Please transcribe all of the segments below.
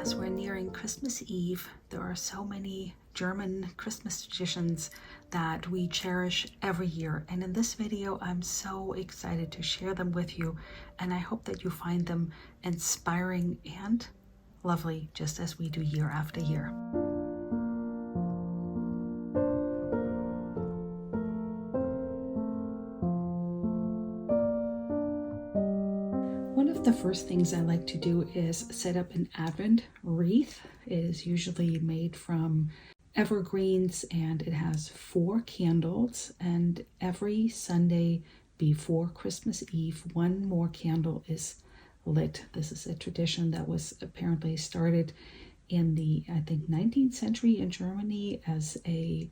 As we're nearing Christmas Eve, there are so many German Christmas traditions that we cherish every year. And in this video, I'm so excited to share them with you. And I hope that you find them inspiring and lovely, just as we do year after year. One of the first things I like to do is set up an Advent wreath. It is usually made from evergreens and it has 4 candles, and every Sunday before Christmas Eve, 1 more candle is lit. This is a tradition that was apparently started in the, I think, 19th century in Germany, as a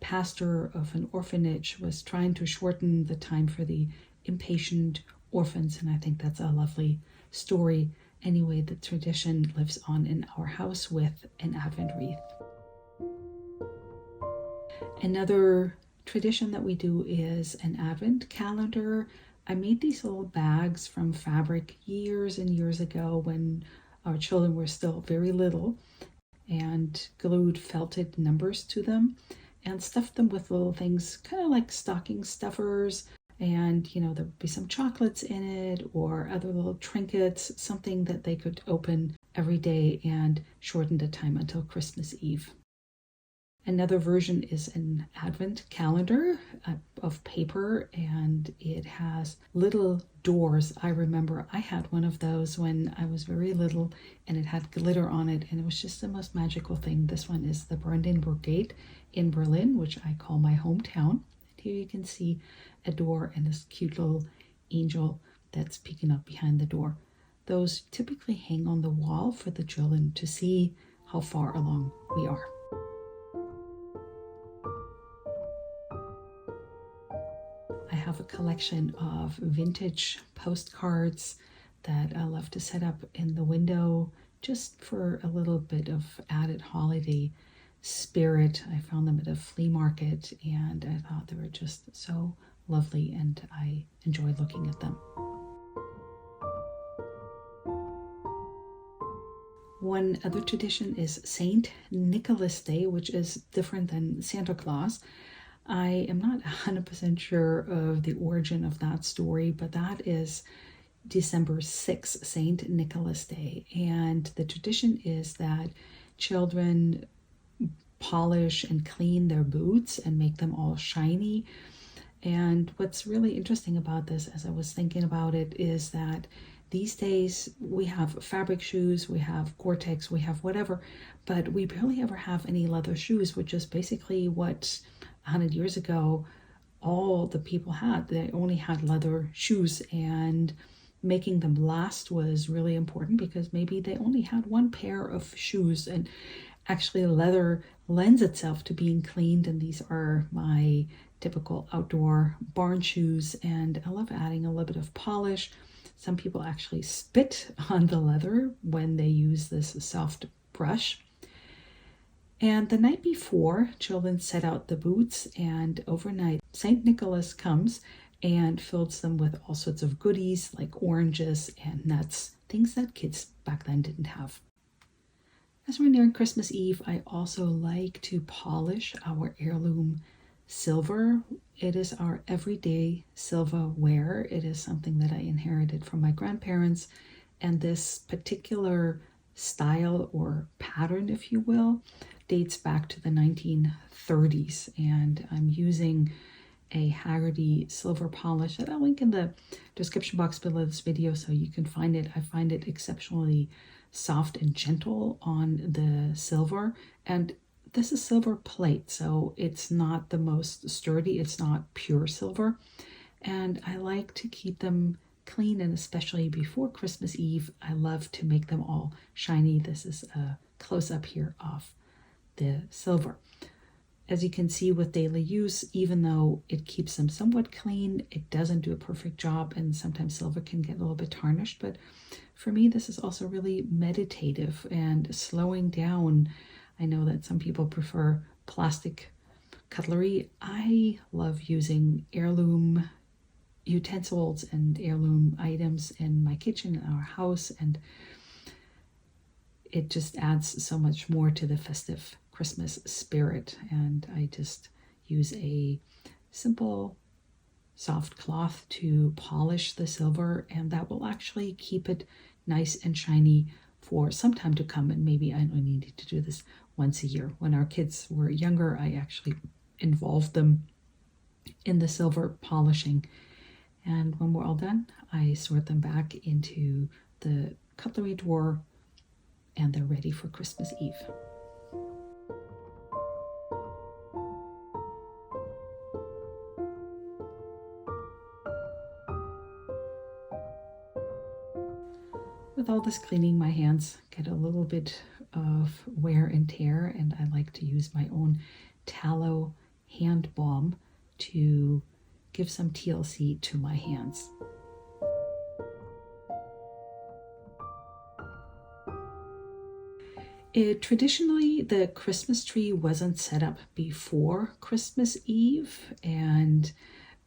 pastor of an orphanage was trying to shorten the time for the impatient orphans, and I think that's a lovely story. Anyway, the tradition lives on in our house with an Advent wreath. Another tradition that we do is an Advent calendar. I made these little bags from fabric years and years ago when our children were still very little, and glued felted numbers to them and stuffed them with little things kind of like stocking stuffers. And, you know, there would be some chocolates in it or other little trinkets, something that they could open every day and shorten the time until Christmas Eve. Another version is an Advent calendar of paper, and it has little doors. I remember I had one of those when I was very little, and it had glitter on it, and it was just the most magical thing. This one is the Brandenburg Gate in Berlin, which I call my hometown. Here you can see a door and this cute little angel that's peeking up behind the door. Those typically hang on the wall for the children to see how far along we are. I have a collection of vintage postcards that I love to set up in the window just for a little bit of added holiday spirit. I found them at a flea market and I thought they were just so lovely, and I enjoy looking at them. One other tradition is Saint Nicholas Day, which is different than Santa Claus. I am not 100% sure of the origin of that story, but that is December 6th, Saint Nicholas Day. And the tradition is that children polish and clean their boots and make them all shiny. And what's really interesting about this, as I was thinking about it, is that these days we have fabric shoes, we have Gore-Tex, we have whatever, but we barely ever have any leather shoes, which is basically what 100 years ago all the people had. They only had leather shoes, and making them last was really important because maybe they only had 1 pair of shoes, and actually leather lends itself to being cleaned, and these are my typical outdoor barn shoes, and I love adding a little bit of polish. Some people actually spit on the leather when they use this soft brush. And the night before, children set out the boots, and overnight St. Nicholas comes and fills them with all sorts of goodies like oranges and nuts, things that kids back then didn't have. As we're nearing Christmas Eve, I also like to polish our heirloom silver. It is our everyday silverware. It is something that I inherited from my grandparents, and this particular style or pattern, if you will, dates back to the 1930s, and I'm using a Haggerty silver polish that I'll link in the description box below this video so you can find it. I find it exceptionally soft and gentle on the silver, and this is silver plate, so it's not the most sturdy. It's not pure silver, and I like to keep them clean, and especially before Christmas Eve, I love to make them all shiny. This is a close-up here of the silver. As you can see with daily use, even though it keeps them somewhat clean, it doesn't do a perfect job, and sometimes silver can get a little bit tarnished. But for me, this is also really meditative and slowing down. I know that some people prefer plastic cutlery. I love using heirloom utensils and heirloom items in my kitchen, in our house, and it just adds so much more to the festive Christmas spirit. And I just use a simple soft cloth to polish the silver, and that will actually keep it nice and shiny for some time to come. And maybe I only needed to do this once a year. When our kids were younger, I actually involved them in the silver polishing. And when we're all done, I sort them back into the cutlery drawer, and they're ready for Christmas Eve. With all this cleaning, my hands get a little bit of wear and tear, and I like to use my own tallow hand balm to give some TLC to my hands. Traditionally, the Christmas tree wasn't set up before Christmas Eve, and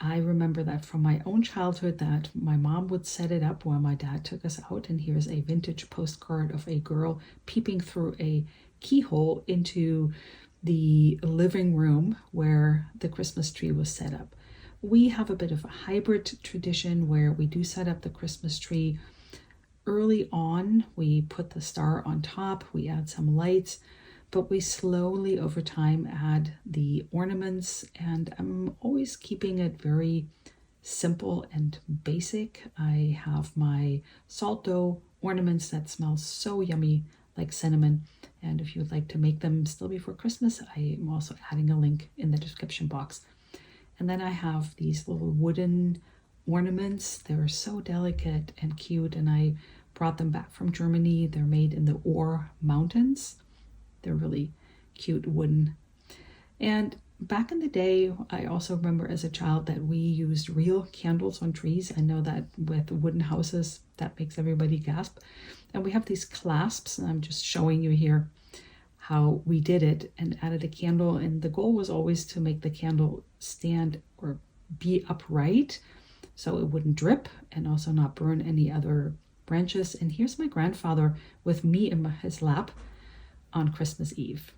I remember that from my own childhood that my mom would set it up while my dad took us out. And here's a vintage postcard of a girl peeping through a keyhole into the living room where the Christmas tree was set up. We have a bit of a hybrid tradition where we do set up the Christmas tree early on. We put the star on top, we add some lights, but we slowly over time add the ornaments, and I'm always keeping it very simple and basic. I have my Sourdough ornaments that smell so yummy like cinnamon, and if you would like to make them still before Christmas, I am also adding a link in the description box. And then I have these little wooden ornaments. They're so delicate and cute, and I brought them back from Germany. They're made in the Ore Mountains. They're really cute wooden. And back in the day, I also remember as a child that we used real candles on trees. I know that with wooden houses, that makes everybody gasp. And we have these clasps, and I'm just showing you here how we did it, and added a candle. And the goal was always to make the candle stand or be upright so it wouldn't drip and also not burn any other branches. And here's my grandfather with me in his lap on Christmas Eve.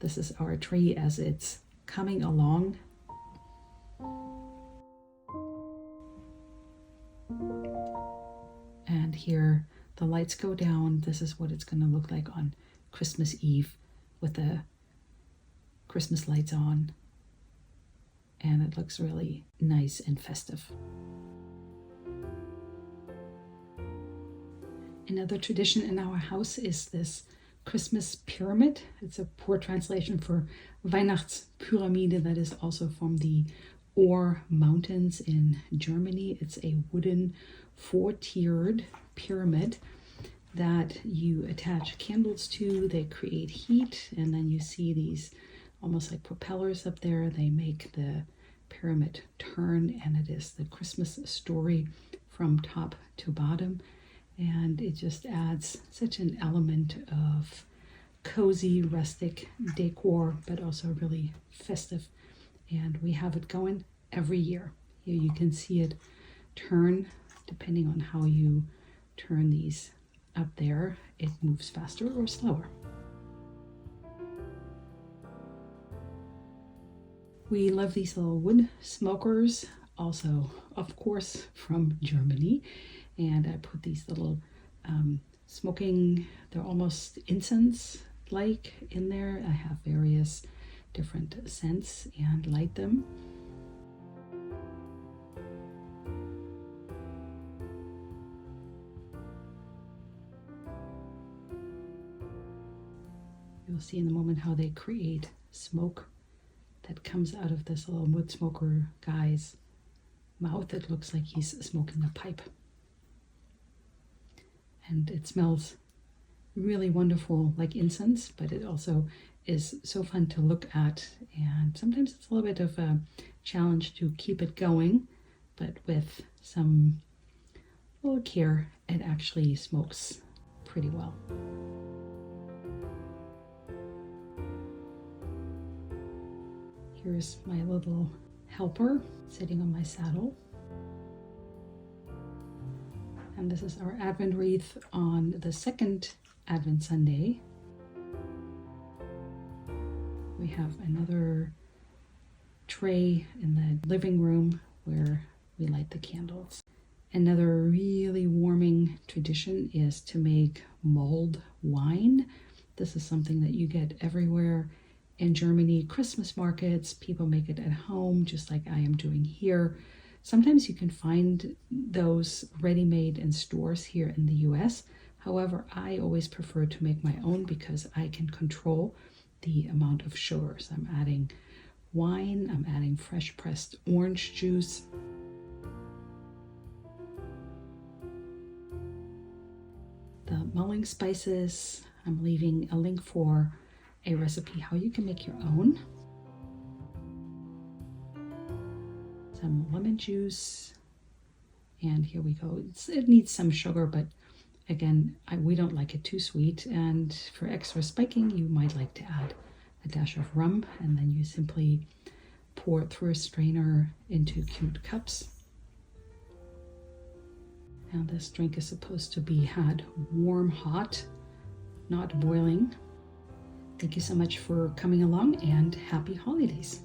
This is our tree as it's coming along. And here the lights go down. This is what it's going to look like on Christmas Eve with the Christmas lights on. And it looks really nice and festive. Another tradition in our house is this Christmas pyramid. It's a poor translation for Weihnachtspyramide. That is also from the Ore Mountains in Germany. It's a wooden 4-tiered pyramid that you attach candles to. They create heat, and then you see these almost like propellers up there. They make the pyramid turn, and it is the Christmas story from top to bottom. And it just adds such an element of cozy, rustic decor, but also really festive. And we have it going every year. Here you can see it turn, depending on how you turn these up there. It moves faster or slower. We love these little wood smokers, also, of course, from Germany. And I put these little smoking, they're almost incense-like in there. I have various different scents and light them. You'll see in a moment how they create smoke that comes out of this little wood smoker guy's mouth. It looks like he's smoking a pipe. And it smells really wonderful like incense, but it also is so fun to look at. And sometimes it's a little bit of a challenge to keep it going, but with some little care, it actually smokes pretty well. Here's my little helper sitting on my saddle. And this is our Advent wreath on the second Advent Sunday. We have another tray in the living room where we light the candles. Another really warming tradition is to make mulled wine. This is something that you get everywhere in Germany. Christmas markets, people make it at home, just like I am doing here. Sometimes you can find those ready-made in stores here in the US. However, I always prefer to make my own because I can control the amount of sugar. So I'm adding wine, I'm adding fresh pressed orange juice. The mulling spices, I'm leaving a link for a recipe how you can make your own. Some lemon juice, and here we go. It needs some sugar, but again, we don't like it too sweet, and for extra spiking you might like to add a dash of rum, and then you simply pour it through a strainer into cute cups. Now this drink is supposed to be had warm hot, not boiling. Thank you so much for coming along, and happy holidays.